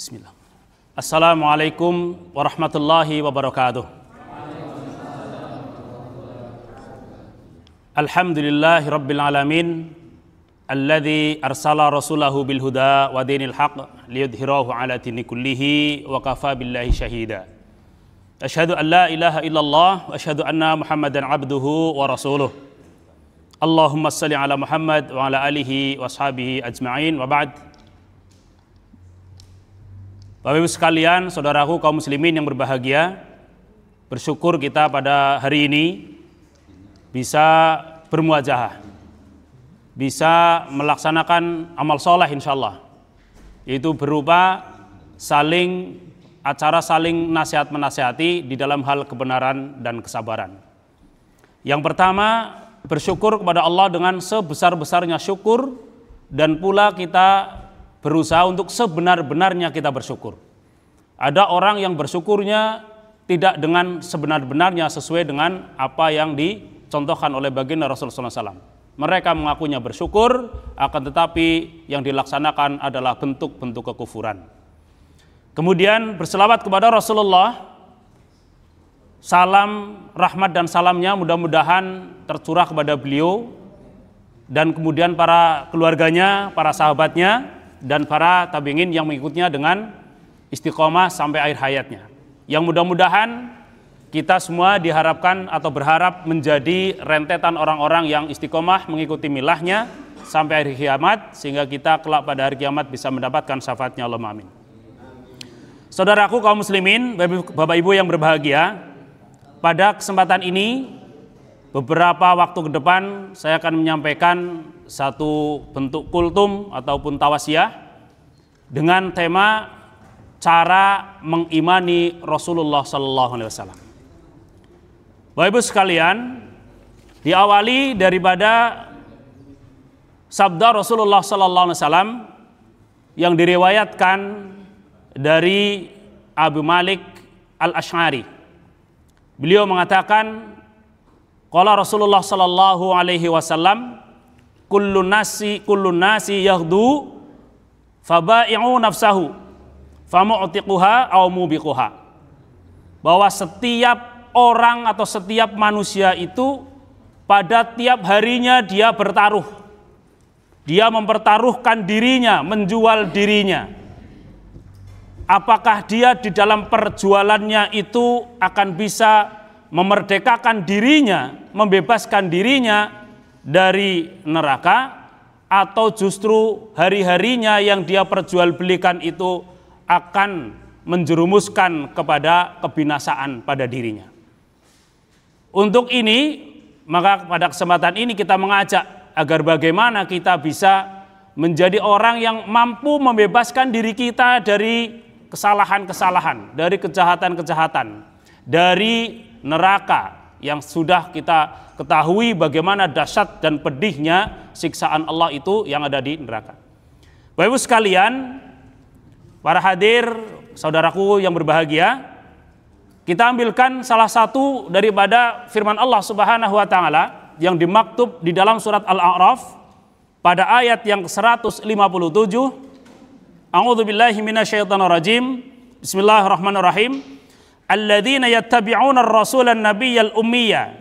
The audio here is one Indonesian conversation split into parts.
Bismillah. Assalamualaikum warahmatullahi wabarakatuh. Alhamdulillahi rabbil alamin, alladzi arsala rasulahu bil huda wa dinil haqq liyudhhirahu ala dini kullihi wa kafa billahi syahida. Asyhadu an la ilaha illallah wa asyhadu anna Muhammadan abduhu wa rasuluh. Allahumma shalli ala Muhammad wa ala alihi wa ashabihi ajma'in, wa ba'd. Bapak Ibu sekalian, saudaraku kaum muslimin yang berbahagia, bersyukur kita pada hari ini bisa bermuajahah, bisa melaksanakan amal soleh insyaallah, yaitu berupa acara saling nasihat menasihati di dalam hal kebenaran dan kesabaran. Yang pertama, bersyukur kepada Allah dengan sebesar-besarnya syukur, dan pula kita berusaha untuk sebenar-benarnya kita bersyukur. Ada orang yang bersyukurnya tidak dengan sebenar-benarnya sesuai dengan apa yang dicontohkan oleh baginda Rasulullah SAW. Mereka mengakunya bersyukur, akan tetapi yang dilaksanakan adalah bentuk-bentuk kekufuran. Kemudian berselawat kepada Rasulullah, salam rahmat dan salamnya mudah-mudahan tercurah kepada beliau dan kemudian para keluarganya, para sahabatnya, dan para tabi'in yang mengikutnya dengan istiqomah sampai akhir hayatnya. Yang mudah-mudahan kita semua diharapkan atau berharap menjadi rentetan orang-orang yang istiqomah mengikuti milahnya sampai hari kiamat, sehingga kita kelak pada hari kiamat bisa mendapatkan syafaatnya. Allahumma amin. Saudaraku kaum muslimin, Bapak Ibu yang berbahagia, pada kesempatan ini beberapa waktu ke depan saya akan menyampaikan satu bentuk kultum ataupun tawasiyah dengan tema cara mengimani Rasulullah SAW. Bapak Ibu sekalian, diawali daripada sabda Rasulullah SAW yang diriwayatkan dari Abu Malik Al-Asy'ari. Beliau mengatakan, qala Rasulullah sallallahu alaihi wasallam, kullu nasi yaghdu fabai'u nafsahu famu'tiquha aw mubiquha. Bahwa setiap orang atau setiap manusia itu pada tiap harinya dia bertaruh. Dia mempertaruhkan dirinya, menjual dirinya. Apakah dia di dalam perjualannya itu akan bisa memerdekakan dirinya, membebaskan dirinya dari neraka, atau justru hari-harinya yang dia perjualbelikan itu akan menjerumuskan kepada kebinasaan pada dirinya. Untuk ini, maka pada kesempatan ini kita mengajak agar bagaimana kita bisa menjadi orang yang mampu membebaskan diri kita dari kesalahan-kesalahan, dari kejahatan-kejahatan, dari neraka yang sudah kita ketahui bagaimana dahsyat dan pedihnya siksaan Allah itu yang ada di neraka. Bapak Ibu sekalian, para hadir, saudaraku yang berbahagia, kita ambilkan salah satu daripada firman Allah Subhanahu wa taala yang dimaktub di dalam surat Al-A'raf pada ayat yang 157. A'udzubillahi minasyaitonirrajim. Bismillahirrahmanirrahim. Alladzina yattabi'una ar-rasulan nabiyyal ummiyya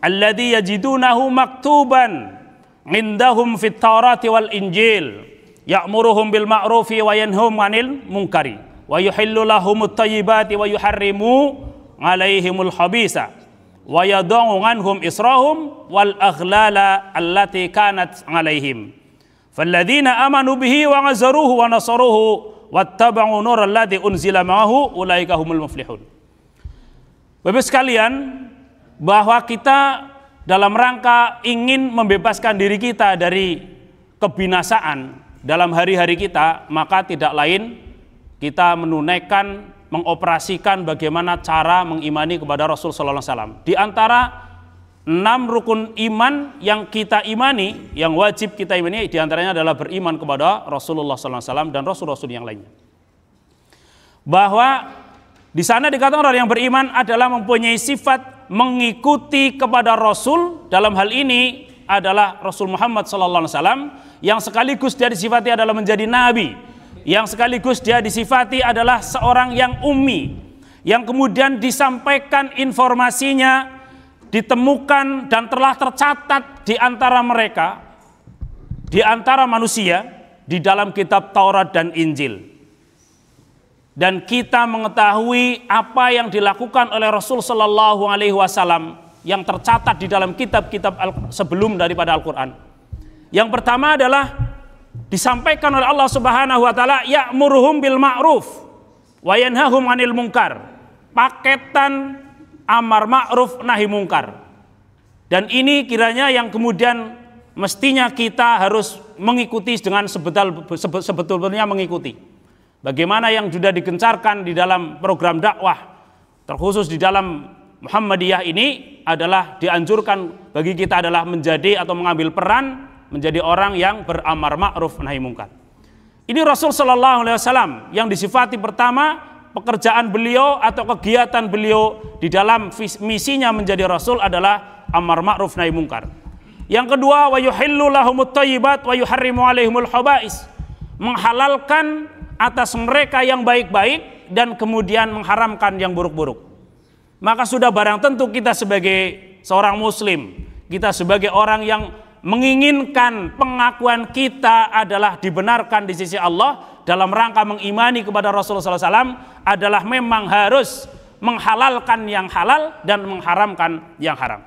alladzi yajidunahu maktuban indahum fit taurati wal injil ya'muruhum bil ma'rufi wa yanhum 'anil munkari wa yuhillu lahumut thayyibati wa yuharrimu 'alaihimul khabisa wa yad'u 'anhum israhum wal aghlala allati kanat 'alaihim falladzina amanu bihi wa 'azzaruhu wa nasaruhu wattaba'u nural ladzi unzila ma'ahu ulaika humul muflihun. Bapak sekalian, bahwa kita dalam rangka ingin membebaskan diri kita dari kebinasaan dalam hari-hari kita, maka tidak lain kita menunaikan, mengoperasikan bagaimana cara mengimani kepada Rasul sallallahu alaihi wasallam. Di antara 6 rukun iman yang kita imani, yang wajib kita imani, diantaranya adalah beriman kepada Rasulullah SAW dan Rasul-Rasul yang lainnya. Bahwa di sana dikatakan orang yang beriman adalah mempunyai sifat mengikuti kepada Rasul, dalam hal ini adalah Rasul Muhammad SAW, yang sekaligus dari sifatnya adalah menjadi Nabi. yang sekaligus dia disifati adalah seorang yang ummi, yang kemudian disampaikan informasinya, ditemukan dan telah tercatat di antara mereka, di antara manusia, di dalam kitab Taurat dan Injil. Dan kita mengetahui apa yang dilakukan oleh Rasul Shallallahu Alaihi Wasallam yang tercatat di dalam kitab-kitab sebelum daripada Al-Quran. Yang pertama adalah disampaikan oleh Allah Subhanahu Wa Taala, ya'muruhum bil ma'ruf wa yanhahum 'anil munkar. Paketan amar ma'ruf nahi mungkar. Dan ini kiranya yang kemudian mestinya kita harus mengikuti dengan sebetulnya mengikuti. Bagaimana yang sudah digencarkan di dalam program dakwah, terkhusus di dalam Muhammadiyah ini adalah dianjurkan bagi kita adalah menjadi atau mengambil peran menjadi orang yang beramar ma'ruf nahi mungkar. Ini Rasul Shallallahu Alaihi Wasallam yang disifati pertama pekerjaan beliau atau kegiatan beliau di dalam misinya menjadi Rasul adalah amar ma'ruf nahi mungkar. Yang kedua, wa yuhillu lahumut thayyibat wa yuharrimu alaihimul khaba'is, menghalalkan atas mereka yang baik-baik dan kemudian mengharamkan yang buruk-buruk. Maka sudah barang tentu kita sebagai seorang muslim, kita sebagai orang yang menginginkan pengakuan kita adalah dibenarkan di sisi Allah dalam rangka mengimani kepada Rasulullah SAW adalah memang harus menghalalkan yang halal dan mengharamkan yang haram.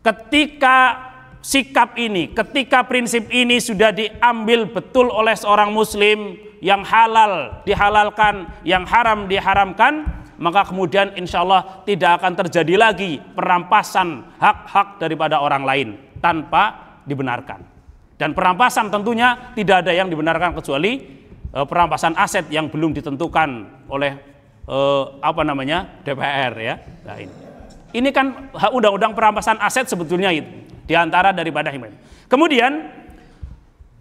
Ketika sikap ini, ketika prinsip ini sudah diambil betul oleh seorang muslim, yang halal dihalalkan, yang haram diharamkan, maka kemudian insya Allah tidak akan terjadi lagi perampasan hak-hak daripada orang lain tanpa dibenarkan. Dan perampasan tentunya tidak ada yang dibenarkan kecuali perampasan aset yang belum ditentukan oleh DPR ya. Nah, ini kan undang-undang perampasan aset sebetulnya itu diantara daripada himayah. Kemudian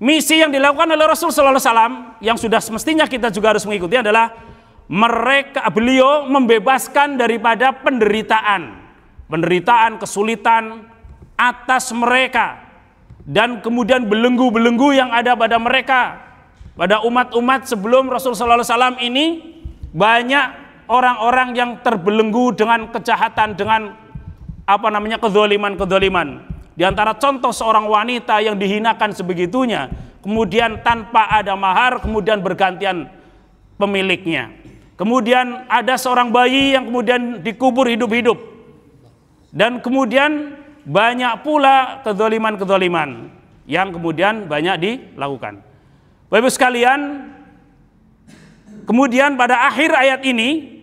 misi yang dilakukan oleh Rasul Sallallahu Alaihi Wasallam yang sudah semestinya kita juga harus mengikuti adalah beliau membebaskan daripada penderitaan, kesulitan atas mereka dan kemudian belenggu-belenggu yang ada pada mereka, pada umat-umat sebelum Rasul Sallallahu Alaihi Wasallam ini. Banyak orang-orang yang terbelenggu dengan kejahatan, dengan kezaliman. Di antara contoh seorang wanita yang dihinakan sebegitunya, kemudian tanpa ada mahar, kemudian bergantian pemiliknya. Kemudian ada seorang bayi yang kemudian dikubur hidup-hidup. Dan kemudian banyak pula kezaliman-kezaliman yang kemudian banyak dilakukan. Bapak Ibu sekalian, kemudian pada akhir ayat ini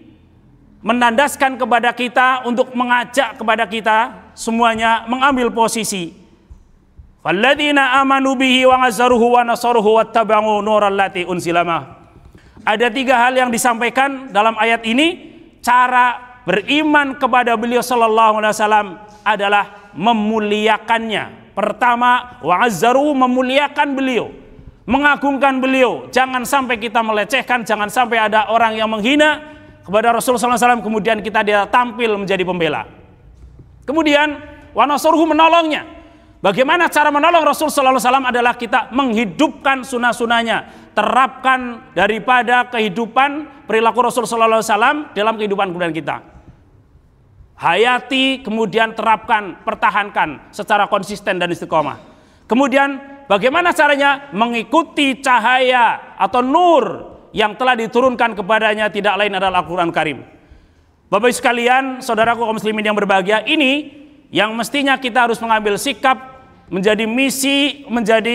menandaskan kepada kita untuk mengajak kepada kita semuanya mengambil posisi. Falladzina amanu bihi wa ngazzaruhu wa nasaruhu wattaba'u nurallati unsilama. Ada 3 hal yang disampaikan dalam ayat ini. Cara beriman kepada beliau sallallahu alaihi wasallam adalah memuliakannya. Pertama, wa ngazzaruhu, memuliakan beliau, mengagungkan beliau. Jangan sampai kita melecehkan, jangan sampai ada orang yang menghina kepada Rasulullah SAW kemudian kita dia tampil menjadi pembela. Kemudian wa nasruhu, menolongnya. Bagaimana cara menolong Rasul sallallahu alaihi wasallam adalah kita menghidupkan sunnah-sunnahnya, terapkan daripada kehidupan perilaku Rasul sallallahu alaihi wasallam dalam kehidupan kemudian kita. Hayati, kemudian terapkan, pertahankan secara konsisten dan istiqomah. Kemudian bagaimana caranya? Mengikuti cahaya atau nur yang telah diturunkan kepadanya, tidak lain adalah Al-Quran Karim. Bapak sekalian, saudaraku kaum muslimin yang berbahagia, ini yang mestinya kita harus mengambil sikap menjadi misi,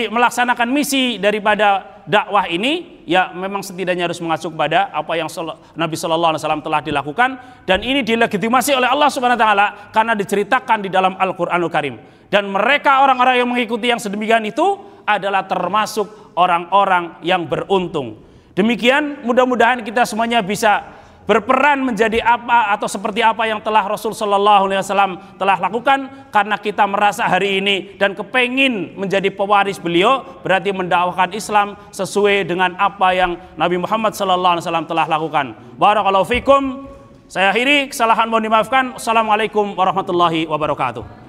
melaksanakan misi daripada dakwah ini, ya memang setidaknya harus mengacu kepada apa yang Nabi Sallallahu Alaihi Wasallam telah dilakukan, dan ini dilegitimasi oleh Allah Subhanahu Wa Taala karena diceritakan di dalam Al-Quranul Karim. Dan mereka orang-orang yang mengikuti yang sedemikian itu adalah termasuk orang-orang yang beruntung. Demikian, mudah-mudahan kita semuanya bisa berperan menjadi apa atau seperti apa yang telah Rasul Sallallahu Alaihi Wasallam telah lakukan, karena kita merasa hari ini dan kepengin menjadi pewaris beliau, berarti mendakwahkan Islam sesuai dengan apa yang Nabi Muhammad Sallallahu Alaihi Wasallam telah lakukan. Barakallahu fikum. Saya akhiri, kesalahan mohon dimaafkan. Assalamualaikum warahmatullahi wabarakatuh.